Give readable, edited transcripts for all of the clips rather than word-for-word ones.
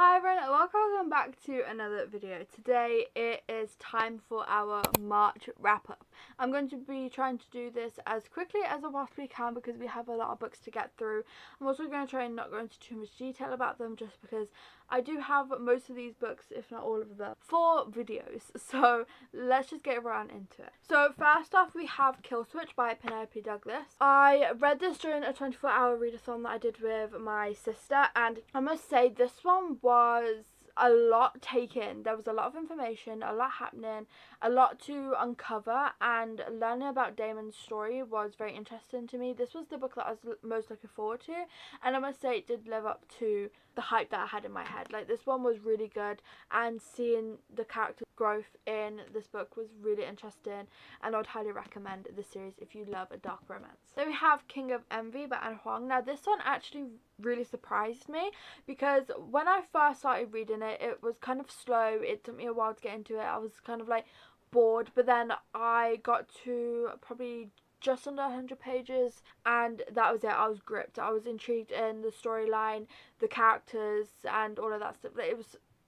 Hi everyone, welcome back to another video. Today it is time for our March wrap up. I'm going to be trying to do this as quickly as I possibly can because we have a lot of books to get through. I'm also going to try and not go into too much detail about them just because I do have most of these books, if not all of them, for videos. So let's just get right into it. So first off we have Kill Switch by Penelope Douglas. I read this during a 24-hour readathon that I did with my sister, and I must say this one was a lot taken. There was a lot of information, a lot happening, a lot to uncover, and learning about Damon's story was very interesting to me. This was the book that I was most looking forward to, and I must say it did live up to the hype that I had in my head. Like, this one was really good, and seeing the character growth in this book was really interesting, and I would highly recommend this series if you love a dark romance. Then we have King of Envy by Anne Huang. Now this one actually really surprised me because when I first started reading it, it was kind of slow. It took me a while to get into it. I was kind of like bored, but then I got to probably just under 100 pages and that was it. I was gripped. I was intrigued in the storyline, the characters and all of that stuff.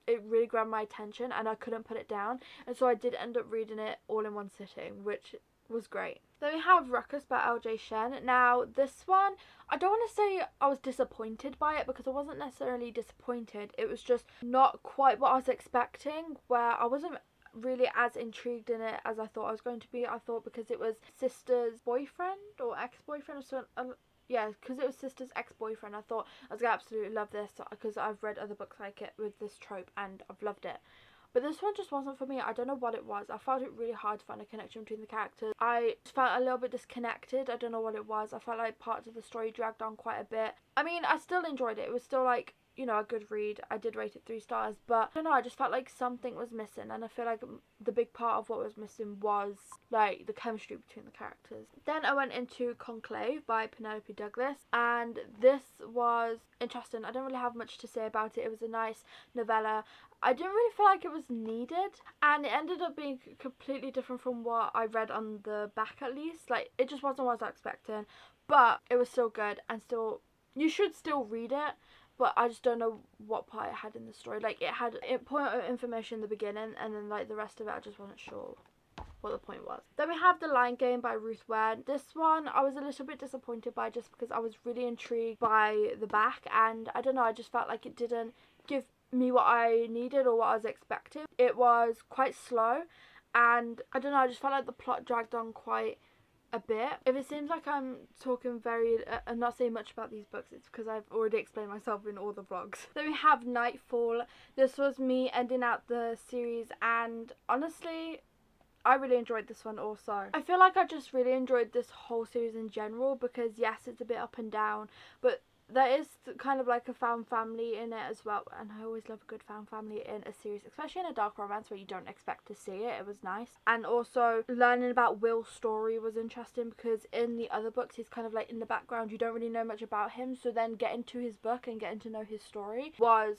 It really grabbed my attention and I couldn't put it down, and so I did end up reading it all in one sitting, which was great. Then we have Ruckus by LJ Shen. Now this one, I don't want to say I was disappointed by it because I wasn't necessarily disappointed. It was just not quite what I was expecting, where I wasn't really as intrigued in it as I thought I was going to be. I thought because it was Sister's boyfriend or ex-boyfriend or something. Yeah, because it was Sister's ex-boyfriend, I thought I was going to absolutely love this because I've read other books like it with this trope and I've loved it. But this one just wasn't for me. I don't know what it was. I found it really hard to find a connection between the characters. I felt a little bit disconnected. I don't know what it was. I felt like parts of the story dragged on quite a bit. I mean, I still enjoyed it. It was still like, you know, a good read. I did rate it 3 stars, but I don't know, I just felt like something was missing, and I feel like the big part of what was missing was like the chemistry between the characters. Then I went into Conclave by Penelope Douglas, and this was interesting. I don't really have much to say about it. It was a nice novella. I didn't really feel like it was needed, and it ended up being completely different from what I read on the back, at least. Like, it just wasn't what I was expecting, but it was still good, and still, you should still read it. But I just don't know what part it had in the story. Like, it had important information in the beginning, and then like the rest of it I just wasn't sure what the point was. Then we have The Lion Game by Ruth Ware. This one I was a little bit disappointed by just because I was really intrigued by the back, and I don't know, I just felt like it didn't give me what I needed or what I was expecting. It was quite slow, and I don't know, I just felt like the plot dragged on quite a bit. If it seems like I'm talking I'm not saying much about these books, it's because I've already explained myself in all the vlogs. Then we have Nightfall. This was me ending out the series, and honestly I really enjoyed this one also. I feel like I just really enjoyed this whole series in general because yes, it's a bit up and down, but there is kind of like a found family in it as well, and I always love a good found family in a series, especially in a dark romance where you don't expect to see it. It was nice. And also learning about Will's story was interesting because in the other books he's kind of like in the background, you don't really know much about him, so then getting to his book and getting to know his story was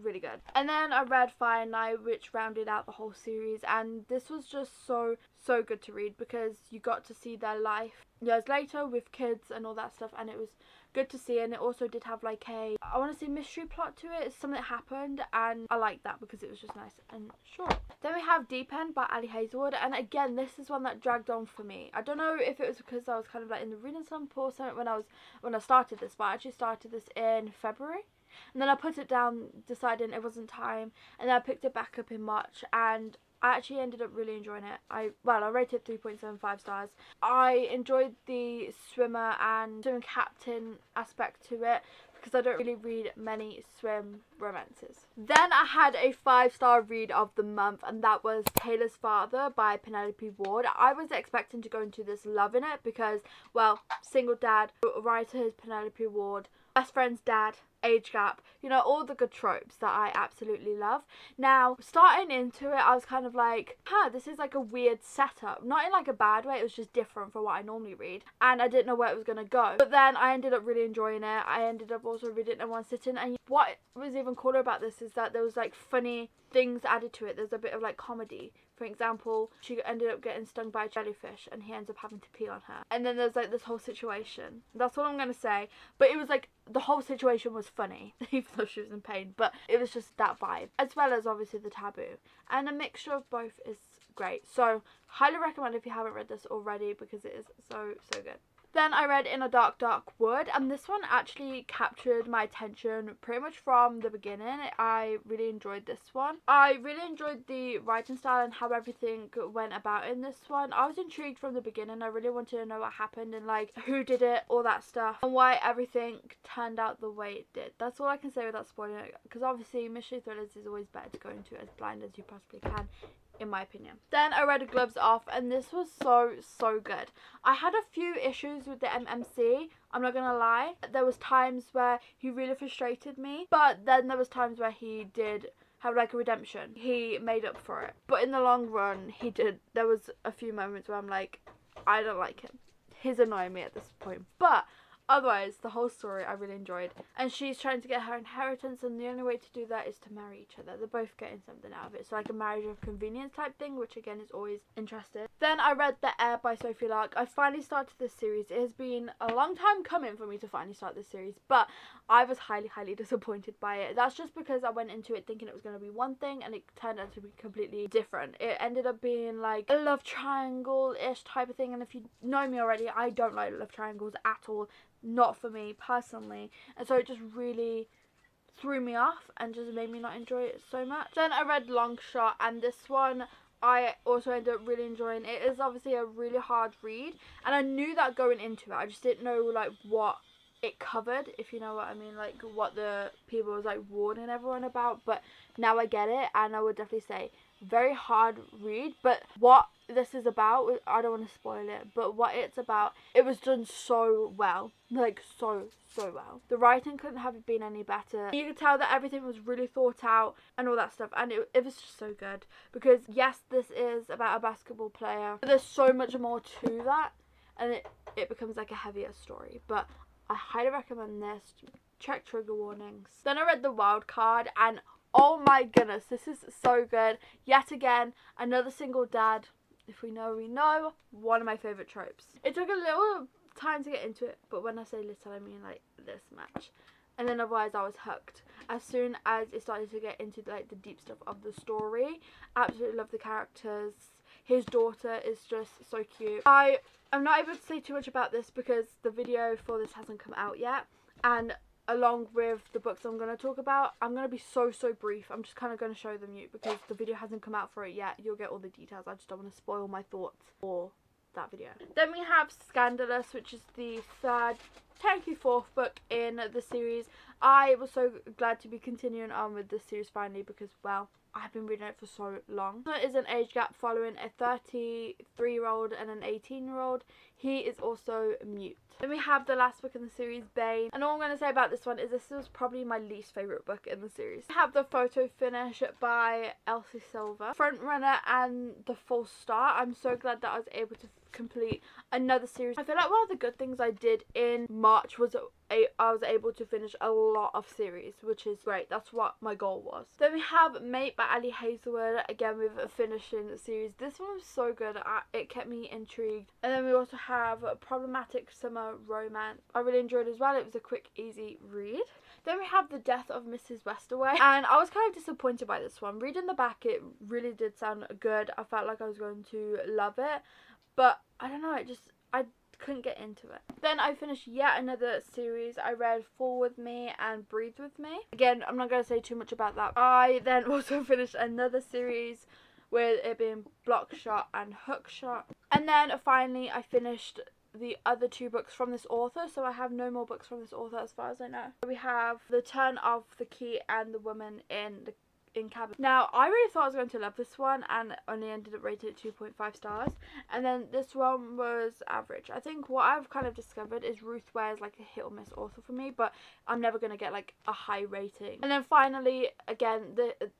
really good. And then I read Fire Night, which rounded out the whole series, and this was just so good to read because you got to see their life years later with kids and all that stuff, and it was good to see. And it also did have like a, I want to say, mystery plot to it. It's something that happened, and I liked that because it was just nice and short. Then we have Deep End by Ali Hazelwood, and again this is one that dragged on for me. I don't know if it was because I was kind of like in the reading slump or something when I started this, but I actually started this in February. And then I put it down deciding it wasn't time, and then I picked it back up in March, and I actually ended up really enjoying it. I rated 3.75 stars. I enjoyed the swimmer and swim captain aspect to it because I don't really read many swim romances. Then I had a 5-star read of the month, and that was Taylor's Father by Penelope Ward. I was expecting to go into this loving it because, well, single dad, writer is Penelope Ward, best friend's dad, age gap, you know, all the good tropes that I absolutely love. Now, starting into it, I was kind of like, this is like a weird setup. Not in like a bad way, it was just different from what I normally read, and I didn't know where it was going to go. But then I ended up really enjoying it. I ended up also reading it in one sitting, and what was even cooler about this is that there was like funny things added to it. There's a bit of like comedy For example, she ended up getting stung by a jellyfish and he ends up having to pee on her. And then there's like this whole situation. That's all I'm going to say. But it was like, the whole situation was funny, even though she was in pain. But it was just that vibe, as well as obviously the taboo. And a mixture of both is great. So highly recommend if you haven't read this already, because it is so good. Then I read In a Dark, Dark Wood, and this one actually captured my attention pretty much from the beginning. I really enjoyed this one. I really enjoyed the writing style and how everything went about in this one. I was intrigued from the beginning. I really wanted to know what happened and like who did it, all that stuff, and why everything turned out the way it did. That's all I can say without spoiling it, because obviously mystery thrillers is always better to go into as blind as you possibly can, in my opinion. Then I read Gloves Off, and this was so good. I had a few issues with the MMC, I'm not gonna lie. There was times where he really frustrated me, but then there was times where he did have like a redemption. He made up for it. But in the long run, he did. There was a few moments where I'm like, I don't like him. He's annoying me at this point. But otherwise, the whole story I really enjoyed. And she's trying to get her inheritance, and the only way to do that is to marry each other. They're both getting something out of it. So like a marriage of convenience type thing, which again is always interesting. Then I read The Air by Sophie Lark. I finally started this series. It has been a long time coming for me to finally start this series, but I was highly disappointed by it. That's just because I went into it thinking it was going to be one thing, and it turned out to be completely different. It ended up being like a love triangle-ish type of thing, and if you know me already, I don't like love triangles at all. Not for me personally, and so it just really threw me off and just made me not enjoy it so much. Then I read Long Shot, and this one I also ended up really enjoying. It is obviously a really hard read, and I knew that going into it. I just didn't know like what it covered, if you know what I mean, like what the people was like warning everyone about, but now I get it, and I would definitely say very hard read. But what this is about, I don't want to spoil it, but what it's about, it was done so well, like so well. The writing couldn't have been any better. You could tell that everything was really thought out and all that stuff, and it was just so good, because yes, this is about a basketball player, but there's so much more to that, and it becomes like a heavier story. But I highly recommend this. Check trigger warnings. Then I read The Wild Card, and oh my goodness, this is so good. Yet again, another single dad. If we know, we know. One of my favourite tropes. It took a little time to get into it, but when I say little, I mean like this much. And then otherwise I was hooked. As soon as it started to get into like the deep stuff of the story, absolutely love the characters. His daughter is just so cute. I'm not able to say too much about this because the video for this hasn't come out yet, and along with the books I'm going to talk about, I'm going to be so brief. I'm just kind of going to show them you because the video hasn't come out for it yet. You'll get all the details. I just don't want to spoil my thoughts for that video. Then we have Scandalous, which is the third, technically fourth book in the series. I was so glad to be continuing on with this series finally, because well, I've been reading it for so long. There is an age gap following a 33-year-old and an 18-year-old. He is also mute. Then we have the last book in the series, Bane. And all I'm going to say about this one is this was probably my least favourite book in the series. We have The Photo Finish by Elsie Silver. Frontrunner and The False Start. I'm so glad that I was able to complete another series. I feel like one of the good things I did in March was I was able to finish a lot of series, which is great. That's what my goal was. Then we have Mate by Ali Hazelwood, again with a finishing series. This one was so good. It kept me intrigued. And then we also have Problematic Summer Romance. I really enjoyed it as well. It was a quick, easy read. Then we have The Death of Mrs. Westaway, and I was kind of disappointed by this one. Reading the back, it really did sound good. I felt like I was going to love it, but I don't know, I couldn't get into it. Then I finished yet another series. I read Fall With Me and Breathe With Me. Again, I'm not going to say too much about that. I then also finished another series with it being Block Shot and Hook Shot. And then finally I finished the other two books from this author, so I have no more books from this author as far as I know. We have The Turn of the Key and The Woman in Cabin. Now, I really thought I was going to love this one, and only ended up rating it 2.5 stars. And then this one was average. I think what I've kind of discovered is Ruth Ware is like a hit or miss author for me, but I'm never going to get like a high rating. And then finally, again,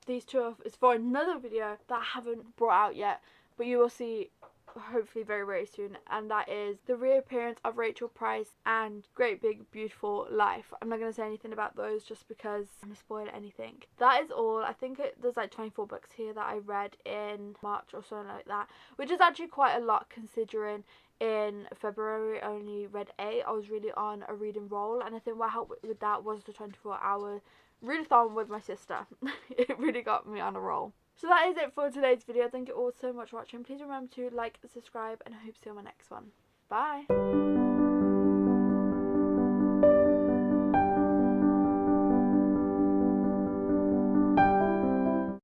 these two is for another video that I haven't brought out yet, but you will see hopefully very, very soon, and that is the reappearance of Rachel Price and Great Big Beautiful Life. I'm not going to say anything about those just because I'm going to spoil anything. That is all. I think there's like 24 books here that I read in March or something like that, which is actually quite a lot considering in February I only read 8. I was really on a reading roll, and I think what helped with that was the 24-hour readathon with my sister. It really got me on a roll. So that is it for today's video. Thank you all so much for watching. Please remember to like, subscribe, and I hope to see you on my next one. Bye!